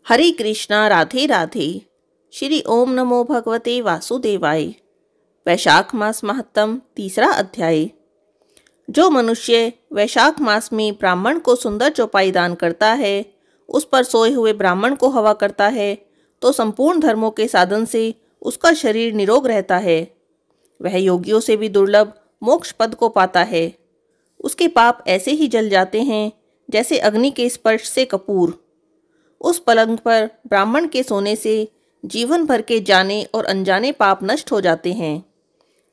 हरे कृष्णा राधे राधे। श्री ओम नमो भगवते वासुदेवाय। वैशाख मास महत्तम तीसरा अध्याय। जो मनुष्य वैशाख मास में ब्राह्मण को सुंदर चौपाई दान करता है, उस पर सोए हुए ब्राह्मण को हवा करता है, तो संपूर्ण धर्मों के साधन से उसका शरीर निरोग रहता है। वह योगियों से भी दुर्लभ मोक्ष पद को पाता है। उसके पाप ऐसे ही जल जाते हैं जैसे अग्नि के स्पर्श से कपूर। उस पलंग पर ब्राह्मण के सोने से जीवन भर के जाने और अनजाने पाप नष्ट हो जाते हैं।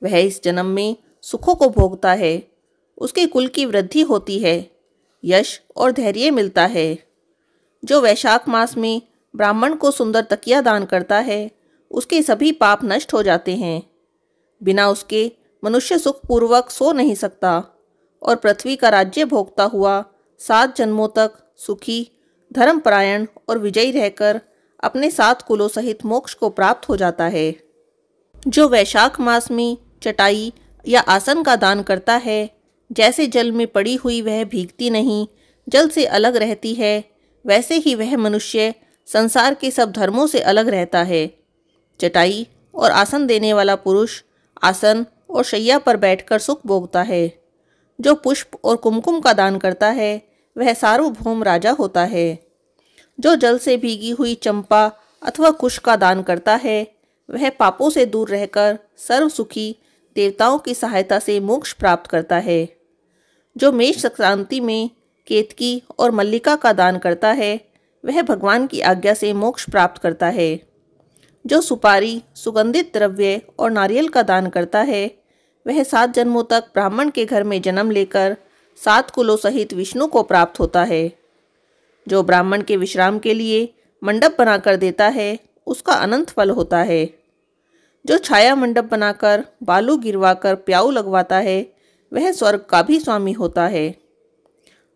वह इस जन्म में सुखों को भोगता है, उसके कुल की वृद्धि होती है, यश और धैर्य मिलता है। जो वैशाख मास में ब्राह्मण को सुंदर तकिया दान करता है, उसके सभी पाप नष्ट हो जाते हैं। बिना उसके मनुष्य सुखपूर्वक सो नहीं सकता और पृथ्वी का राज्य भोगता हुआ 7 जन्मों तक सुखी, धर्मपरायण और विजयी रहकर अपने 7 कुलों सहित मोक्ष को प्राप्त हो जाता है। जो वैशाख मास में चटाई या आसन का दान करता है, जैसे जल में पड़ी हुई वह भीगती नहीं, जल से अलग रहती है, वैसे ही वह मनुष्य संसार के सब धर्मों से अलग रहता है। चटाई और आसन देने वाला पुरुष आसन और शैया पर बैठकर सुख भोगता है। जो पुष्प और कुमकुम का दान करता है, वह सार्वभौम राजा होता है। जो जल से भीगी हुई चंपा अथवा कुश का दान करता है, वह पापों से दूर रहकर सर्व सुखी देवताओं की सहायता से मोक्ष प्राप्त करता है। जो मेष संक्रांति में केतकी और मल्लिका का दान करता है, वह भगवान की आज्ञा से मोक्ष प्राप्त करता है। जो सुपारी, सुगंधित द्रव्य और नारियल का दान करता है, वह 7 जन्मों तक ब्राह्मण के घर में जन्म लेकर 7 कुलों सहित विष्णु को प्राप्त होता है। जो ब्राह्मण के विश्राम के लिए मंडप बनाकर देता है, उसका अनंत फल होता है। जो छाया मंडप बनाकर बालू गिरवाकर प्याऊ लगवाता है, वह स्वर्ग का भी स्वामी होता है।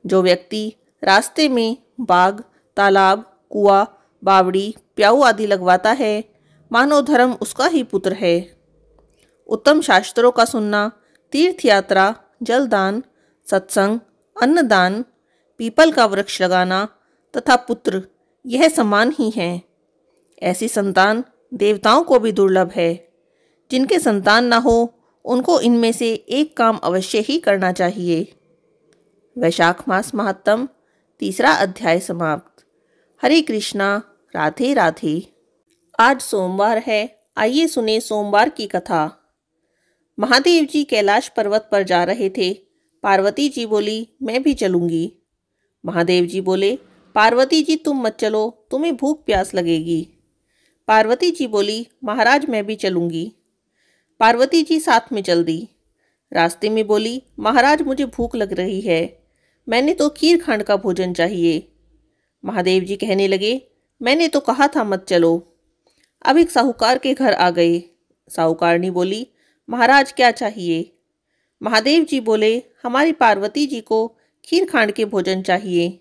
जो व्यक्ति रास्ते में बाग, तालाब, कुआं, बावड़ी, प्याऊ आदि लगवाता है, मानो धर्म उसका ही पुत्र है। उत्तम शास्त्रों का सुनना, तीर्थ यात्रा, जलदान, सत्संग, अन्नदान, पीपल का वृक्ष लगाना तथा पुत्र, यह समान ही हैं। ऐसी संतान देवताओं को भी दुर्लभ है। जिनके संतान न हो, उनको इनमें से एक काम अवश्य ही करना चाहिए। वैशाख मास महात्म तीसरा अध्याय समाप्त। हरे कृष्णा राधे राधे। आज सोमवार है, आइए सुने सोमवार की कथा। महादेव जी कैलाश पर्वत पर जा रहे थे। पार्वती जी बोली, मैं भी चलूंगी। महादेव जी बोले, पार्वती जी तुम मत चलो, तुम्हें भूख प्यास लगेगी। पार्वती जी बोली, महाराज मैं भी चलूंगी। पार्वती जी साथ में चल दी। रास्ते में बोली, महाराज मुझे भूख लग रही है, मैंने तो खीर खांड का भोजन चाहिए। महादेव जी कहने लगे, मैंने तो कहा था मत चलो। अब एक साहूकार के घर आ गए। साहूकारनी बोली, महाराज क्या चाहिए? महादेव जी बोले, हमारी पार्वती जी को खीर खांड के भोजन चाहिए।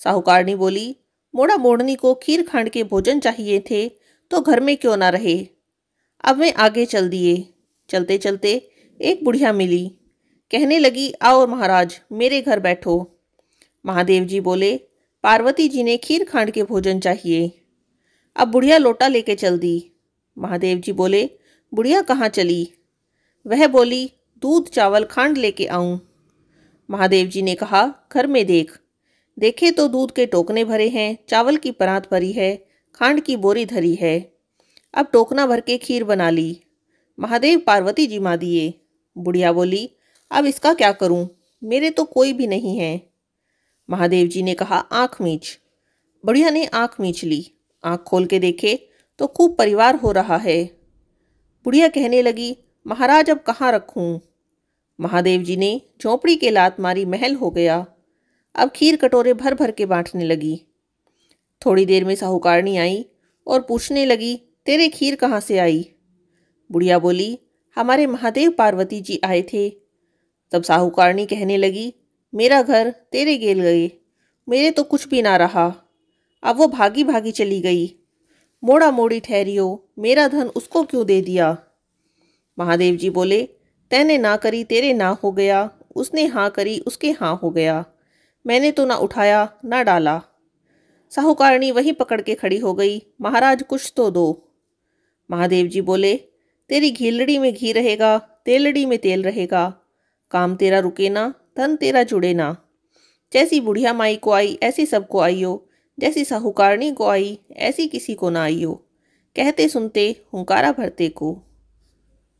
साहूकारनी बोली, मोड़ा मोड़नी को खीर खांड के भोजन चाहिए थे तो घर में क्यों ना रहे। अब वे आगे चल दिए। चलते चलते एक बुढ़िया मिली। कहने लगी, आओ महाराज मेरे घर बैठो। महादेव जी बोले, पार्वती जी ने खीर खांड के भोजन चाहिए। अब बुढ़िया लोटा लेके चल दी। महादेव जी बोले, बुढ़िया कहाँ चली? वह बोली, दूध चावल खांड लेके आऊं। महादेव जी ने कहा, घर में देख। देखे तो दूध के टोकने भरे हैं, चावल की परात भरी है, खांड की बोरी धरी है। अब टोकना भर के खीर बना ली। महादेव पार्वती जी मा दिए। बुढ़िया बोली, अब इसका क्या करूं, मेरे तो कोई भी नहीं है। महादेव जी ने कहा, आंख मींच। बुढ़िया ने आंख मींच ली। आंख खोल के देखे तो खूब परिवार हो रहा है। बुढ़िया कहने लगी, महाराज अब कहाँ रखूं? महादेव जी ने झोंपड़ी के लात मारी, महल हो गया। अब खीर कटोरे भर भर के बांटने लगी। थोड़ी देर में साहूकारनी आई और पूछने लगी, तेरे खीर कहाँ से आई? बुढ़िया बोली, हमारे महादेव पार्वती जी आए थे। तब साहूकारनी कहने लगी, मेरा घर तेरे गेल गए, मेरे तो कुछ भी ना रहा। अब वो भागी भागी चली गई। मोड़ा मोड़ी ठहरियो, मेरा धन उसको क्यों दे दिया? महादेव जी बोले, तैने ना करी तेरे ना हो गया, उसने हाँ करी उसके हाँ हो गया। मैंने तो ना उठाया ना डाला। साहूकारणी वहीं पकड़ के खड़ी हो गई। महाराज कुछ तो दो। महादेव जी बोले, तेरी घीलड़ी में घी रहेगा, तेलड़ी में तेल रहेगा, काम तेरा रुके ना, धन तेरा जुड़े ना। जैसी बुढ़िया माई को आई ऐसी सबको आईयो, जैसी साहूकारणी को आई ऐसी किसी को ना आईयो। कहते सुनते हुंकारा भरते को।